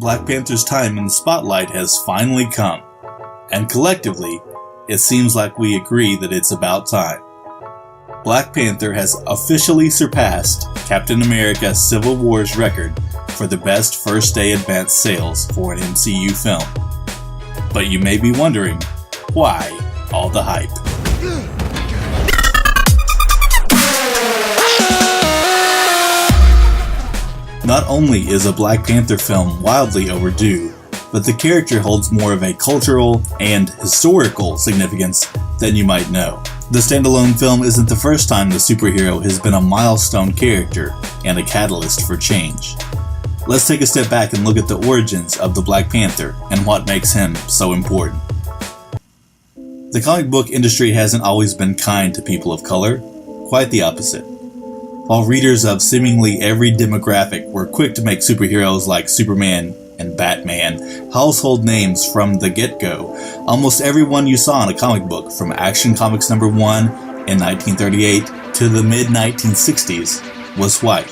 Black Panther's time in the spotlight has finally come, and collectively, it seems like we agree that it's about time. Black Panther has officially surpassed Captain America Civil War's record for the best first-day advance sales for an MCU film. But you may be wondering, why all the hype? Not only is a Black Panther film wildly overdue, but the character holds more of a cultural and historical significance than you might know. The standalone film isn't the first time the superhero has been a milestone character and a catalyst for change. Let's take a step back and look at the origins of the Black Panther and what makes him so important. The comic book industry hasn't always been kind to people of color, quite the opposite. While readers of seemingly every demographic were quick to make superheroes like Superman and Batman household names from the get-go, almost everyone you saw in a comic book, from Action Comics number 1 in 1938 to the mid-1960s, was white.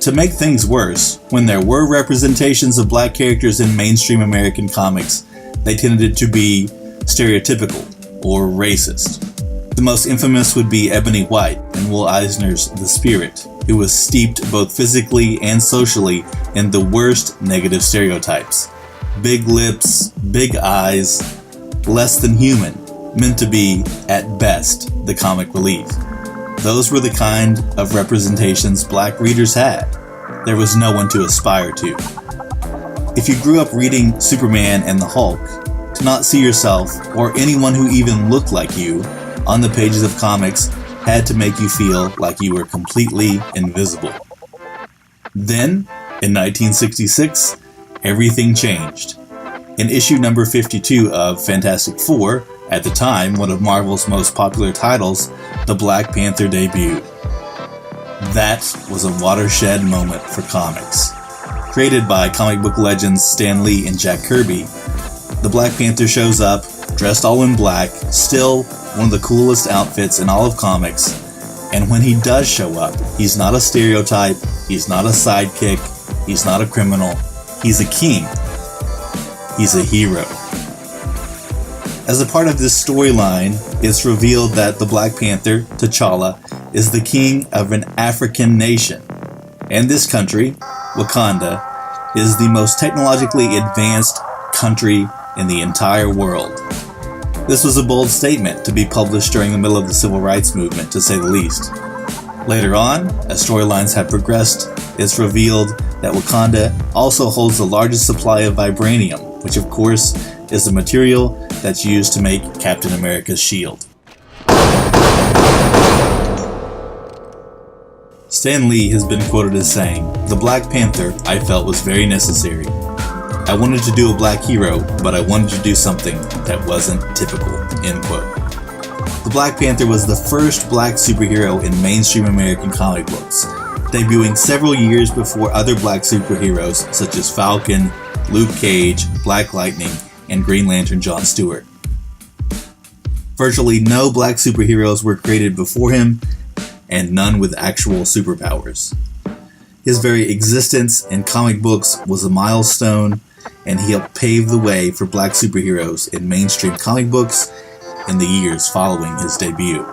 To make things worse, when there were representations of black characters in mainstream American comics, they tended to be stereotypical or racist. The most infamous would be Ebony White in Will Eisner's The Spirit, who was steeped both physically and socially in the worst negative stereotypes. Big lips, big eyes, less than human, meant to be, at best, the comic relief. Those were the kind of representations black readers had. There was no one to aspire to. If you grew up reading Superman and the Hulk, to not see yourself, or anyone who even looked like you, on the pages of comics had to make you feel like you were completely invisible. Then, in 1966, everything changed. In issue number 52 of Fantastic Four, at the time one of Marvel's most popular titles, the Black Panther debuted. That was a watershed moment for comics. Created by comic book legends Stan Lee and Jack Kirby, the Black Panther shows up, dressed all in black, still one of the coolest outfits in all of comics, and when he does show up, he's not a stereotype, he's not a sidekick, he's not a criminal, he's a king. He's a hero. As a part of this storyline, it's revealed that the Black Panther, T'Challa, is the king of an African nation, and this country, Wakanda, is the most technologically advanced country in the entire world. This was a bold statement to be published during the middle of the Civil Rights Movement, to say the least. Later on, as storylines have progressed, it's revealed that Wakanda also holds the largest supply of vibranium, which of course is the material that's used to make Captain America's shield. Stan Lee has been quoted as saying, "The Black Panther, I felt, was very necessary. I wanted to do a black hero, but I wanted to do something that wasn't typical," end quote. The Black Panther was the first black superhero in mainstream American comic books, debuting several years before other black superheroes such as Falcon, Luke Cage, Black Lightning, and Green Lantern John Stewart. Virtually no black superheroes were created before him, and none with actual superpowers. His very existence in comic books was a milestone, and he helped pave the way for black superheroes in mainstream comic books in the years following his debut.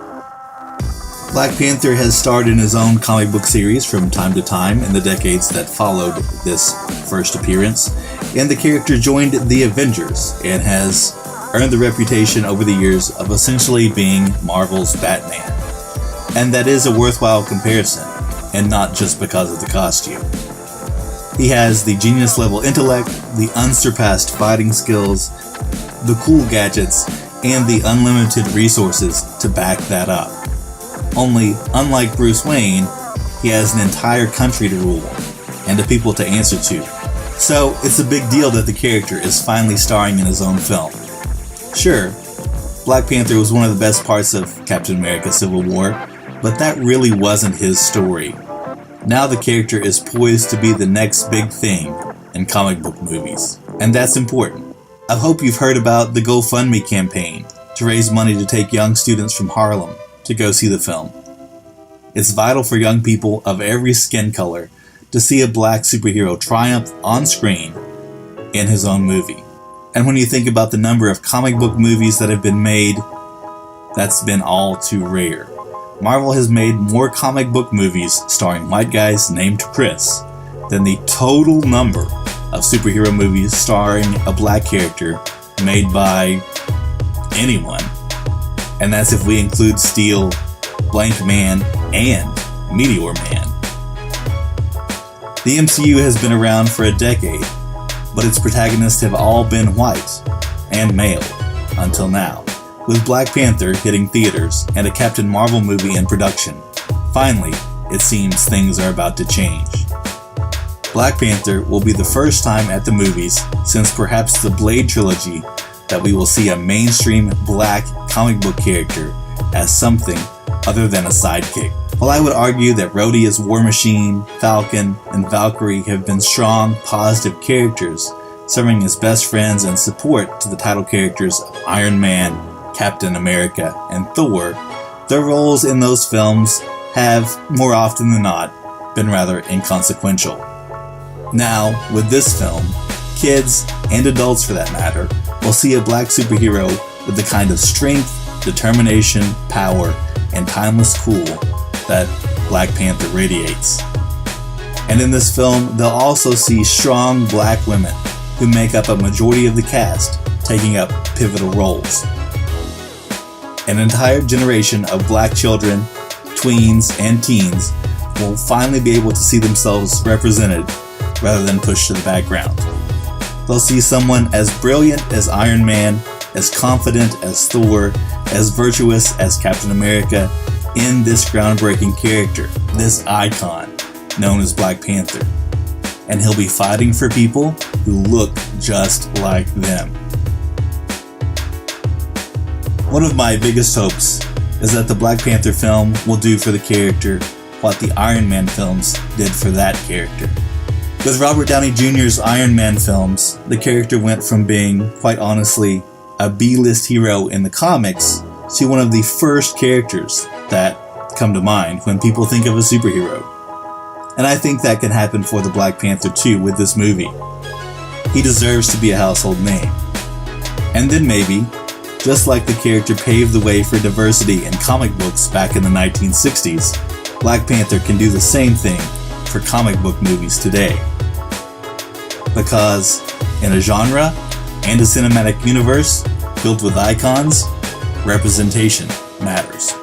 Black Panther has starred in his own comic book series from time to time in the decades that followed this first appearance, and the character joined the Avengers and has earned the reputation over the years of essentially being Marvel's Batman. And that is a worthwhile comparison, and not just because of the costume. He has the genius-level intellect, the unsurpassed fighting skills, the cool gadgets, and the unlimited resources to back that up. Only, unlike Bruce Wayne, he has an entire country to rule and a people to answer to. So, it's a big deal that the character is finally starring in his own film. Sure, Black Panther was one of the best parts of Captain America Civil War, but that really wasn't his story. Now the character is poised to be the next big thing in comic book movies, and that's important. I hope you've heard about the GoFundMe campaign to raise money to take young students from Harlem to go see the film. It's vital for young people of every skin color to see a black superhero triumph on screen in his own movie. And when you think about the number of comic book movies that have been made, that's been all too rare. Marvel has made more comic book movies starring white guys named Chris than the total number of superhero movies starring a black character made by anyone. And that's if we include Steel, Blank Man, and Meteor Man. The MCU has been around for a decade, but its protagonists have all been white and male until now, with Black Panther hitting theaters and a Captain Marvel movie in production. Finally, it seems things are about to change. Black Panther will be the first time at the movies since perhaps the Blade trilogy that we will see a mainstream black comic book character as something other than a sidekick. While I would argue that Rhodey as War Machine, Falcon, and Valkyrie have been strong, positive characters, serving as best friends and support to the title characters of Iron Man, Captain America, and Thor, their roles in those films have, more often than not, been rather inconsequential. Now, with this film, kids, and adults for that matter, will see a black superhero with the kind of strength, determination, power, and timeless cool that Black Panther radiates. And in this film, they'll also see strong black women who make up a majority of the cast, taking up pivotal roles. An entire generation of black children, tweens, and teens will finally be able to see themselves represented rather than pushed to the background. They'll see someone as brilliant as Iron Man, as confident as Thor, as virtuous as Captain America in this groundbreaking character, this icon known as Black Panther. And he'll be fighting for people who look just like them. One of my biggest hopes is that the Black Panther film will do for the character what the Iron Man films did for that character. With Robert Downey Jr.'s Iron Man films, the character went from being, quite honestly, a B-list hero in the comics to one of the first characters that come to mind when people think of a superhero. And I think that can happen for the Black Panther too with this movie. He deserves to be a household name. And then maybe, just like the character paved the way for diversity in comic books back in the 1960s, Black Panther can do the same thing for comic book movies today. Because in a genre and a cinematic universe filled with icons, representation matters.